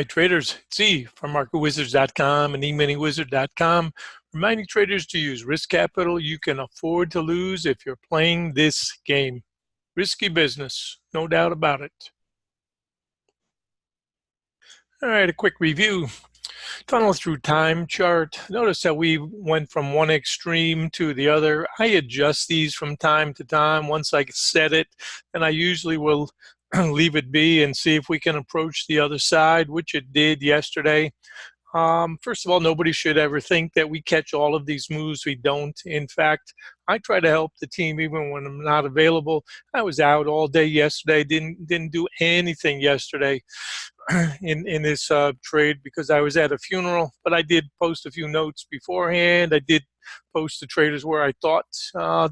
Hi traders, it's E from MarketWizards.com and eMiniWizard.com, reminding traders to use risk capital you can afford to lose if you're playing this game. Risky business, no doubt about it. All right, a quick review. Tunnel through time chart. Notice that we went from one extreme to the other. I adjust these from time to time. Once I set it, and I usually will leave it be and see if we can approach the other side, which it did yesterday. First of all, nobody should ever think that we catch all of these moves. We don't. In fact, I try to help the team even when I'm not available. I was out all day yesterday. Didn't do anything yesterday in this trade because I was at a funeral. But I did post a few notes beforehand. I did post to traders where I thought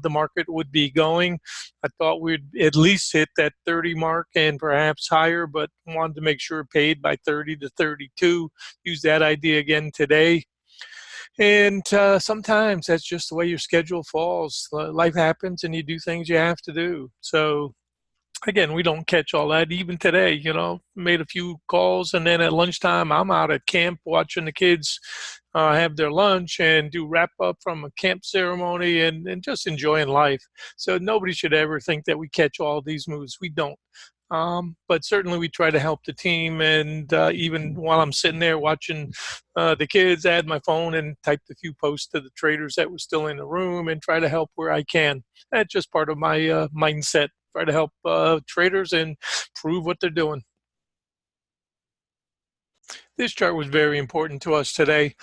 the market would be going. I thought we'd at least hit that 30 mark and perhaps higher, but wanted to make sure it paid by 30 to 32. Use that idea again today. And sometimes that's just the way your schedule falls. Life happens and you do things you have to do. So again, we don't catch all that. Even today, made a few calls, and then at lunchtime, I'm out at camp watching the kids have their lunch and do wrap up from a camp ceremony and just enjoying life. So nobody should ever think that we catch all these moves. We don't. But certainly we try to help the team, and even while I'm sitting there watching the kids, I had my phone and typed a few posts to the traders that were still in the room and try to help where I can. That's just part of my mindset. Try to help traders and prove what they're doing. This chart was very important to us today.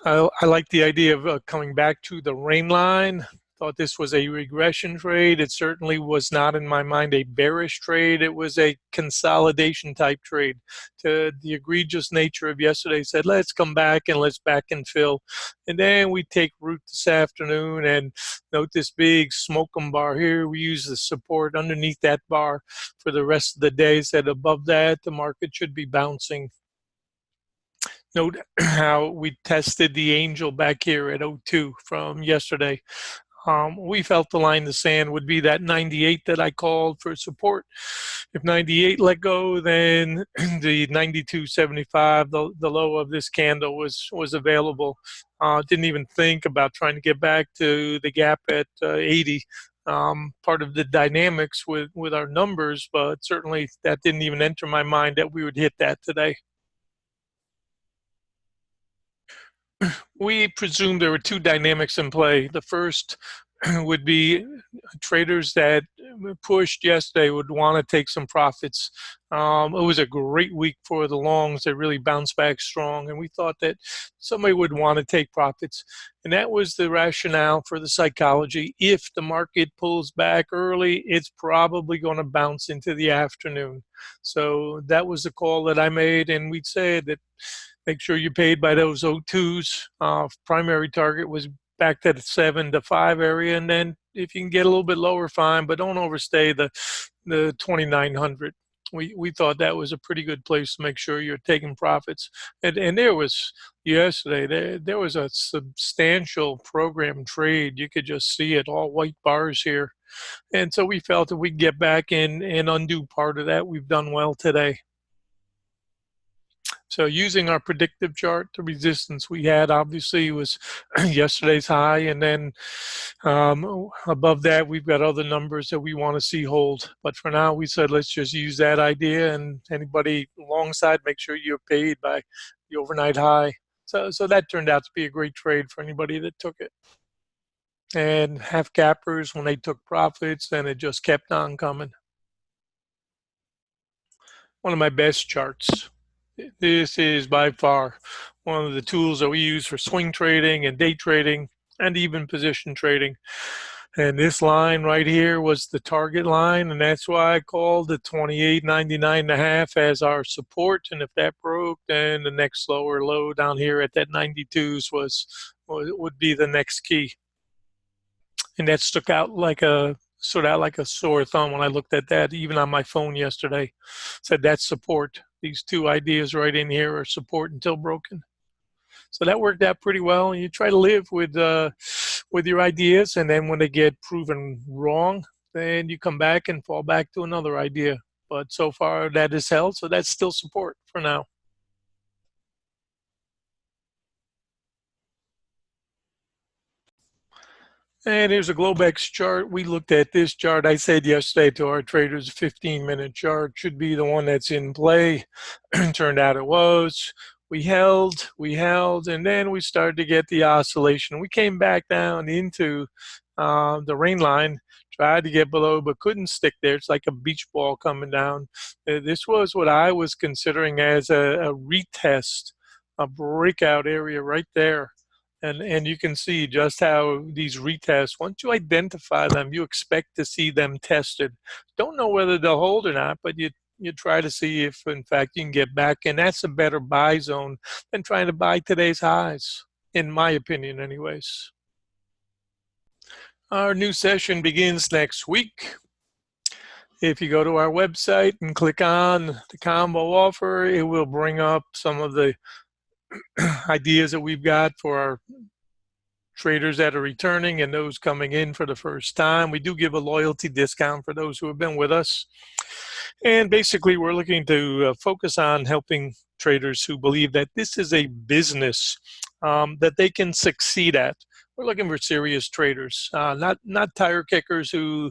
I like the idea of coming back to the rain line. Thought this was a regression trade. It certainly was not, in my mind, a bearish trade. It was a consolidation type trade. To the egregious nature of yesterday, said let's come back and let's back and fill, and then we take root this afternoon. And note this big smoking bar here. We use the support underneath that bar for the rest of the day. Said above that the market should be bouncing. Note how we tested the angel back here at 02 from yesterday. We felt the line in the sand would be that 98 that I called for support. If 98 let go, then the 92.75, the low of this candle was available. Didn't even think about trying to get back to the gap at 80. Part of the dynamics with our numbers, but certainly that didn't even enter my mind that we would hit that today. We presume there were two dynamics in play. The first would be traders that pushed yesterday would want to take some profits. It was a great week for the longs. They really bounced back strong, and we thought that somebody would want to take profits. And that was the rationale for the psychology. If the market pulls back early, it's probably going to bounce into the afternoon. So that was the call that I made, and we'd say that make sure you paid by those 02s. Primary target was back to the 7 to 5 area, and then if you can get a little bit lower, fine, but don't overstay the 2,900. We thought that was a pretty good place to make sure you're taking profits. And there was yesterday there was a substantial program trade. You could just see it, all white bars here, and so we felt if we get back and undo part of that, we've done well today. So using our predictive chart, the resistance we had obviously was yesterday's high, and then above that we've got other numbers that we want to see hold. But for now we said let's just use that idea, and anybody alongside, make sure you're paid by the overnight high. So that turned out to be a great trade for anybody that took it. And half cappers, when they took profits, then it just kept on coming. One of my best charts. This is by far one of the tools that we use for swing trading and day trading and even position trading. And this line right here was the target line, and that's why I called the 28.99.5 as our support. And if that broke, then the next lower low down here at that 92s would be the next key. And that stood out like a sore thumb when I looked at that, even on my phone yesterday. Said that's support. These two ideas right in here are support until broken. So that worked out pretty well. And you try to live with your ideas, and then when they get proven wrong, then you come back and fall back to another idea. But so far that is held, so that's still support for now. And here's a Globex chart. We looked at this chart. I said yesterday to our traders, a 15-minute chart should be the one that's in play. Turned out it was. We held, and then we started to get the oscillation. We came back down into the rain line, tried to get below, but couldn't stick there. It's like a beach ball coming down. This was what I was considering as a retest, a breakout area right there. And you can see just how these retests, once you identify them, you expect to see them tested. Don't know whether they'll hold or not, but you try to see if, in fact, you can get back. And that's a better buy zone than trying to buy today's highs, in my opinion, anyways. Our new session begins next week. If you go to our website and click on the combo offer, it will bring up some of the ideas that we've got for our traders that are returning and those coming in for the first time. We do give a loyalty discount for those who have been with us. And basically, we're looking to focus on helping traders who believe that this is a business that they can succeed at. We're looking for serious traders, not tire kickers who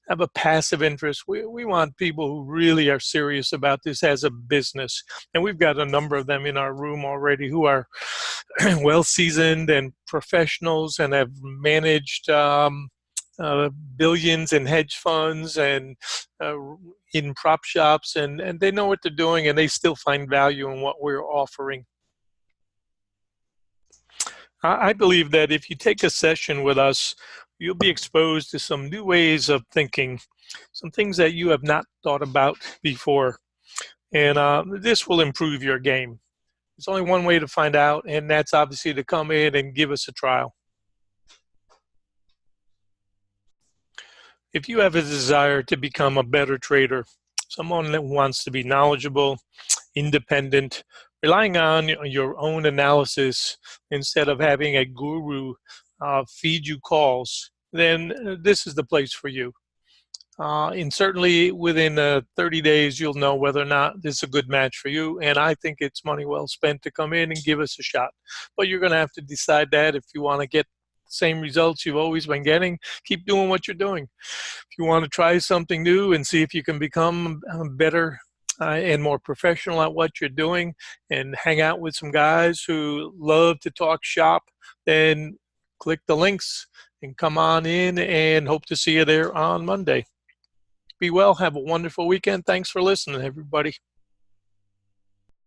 have a passive interest. We want people who really are serious about this as a business. And we've got a number of them in our room already who are well seasoned and professionals and have managed billions in hedge funds and in prop shops, and they know what they're doing, and they still find value in what we're offering. I believe that if you take a session with us, you'll be exposed to some new ways of thinking, some things that you have not thought about before, and this will improve your game. There's only one way to find out, and that's obviously to come in and give us a trial. If you have a desire to become a better trader, someone that wants to be knowledgeable, independent, relying on your own analysis instead of having a guru feed you calls, then this is the place for you. And certainly within 30 days, you'll know whether or not this is a good match for you. And I think it's money well spent to come in and give us a shot. But you're going to have to decide that if you want to get the same results you've always been getting, keep doing what you're doing. If you want to try something new and see if you can become better and more professional at what you're doing and hang out with some guys who love to talk shop, then click the links and come on in, and hope to see you there on Monday. Be well. Have a wonderful weekend. Thanks for listening, everybody.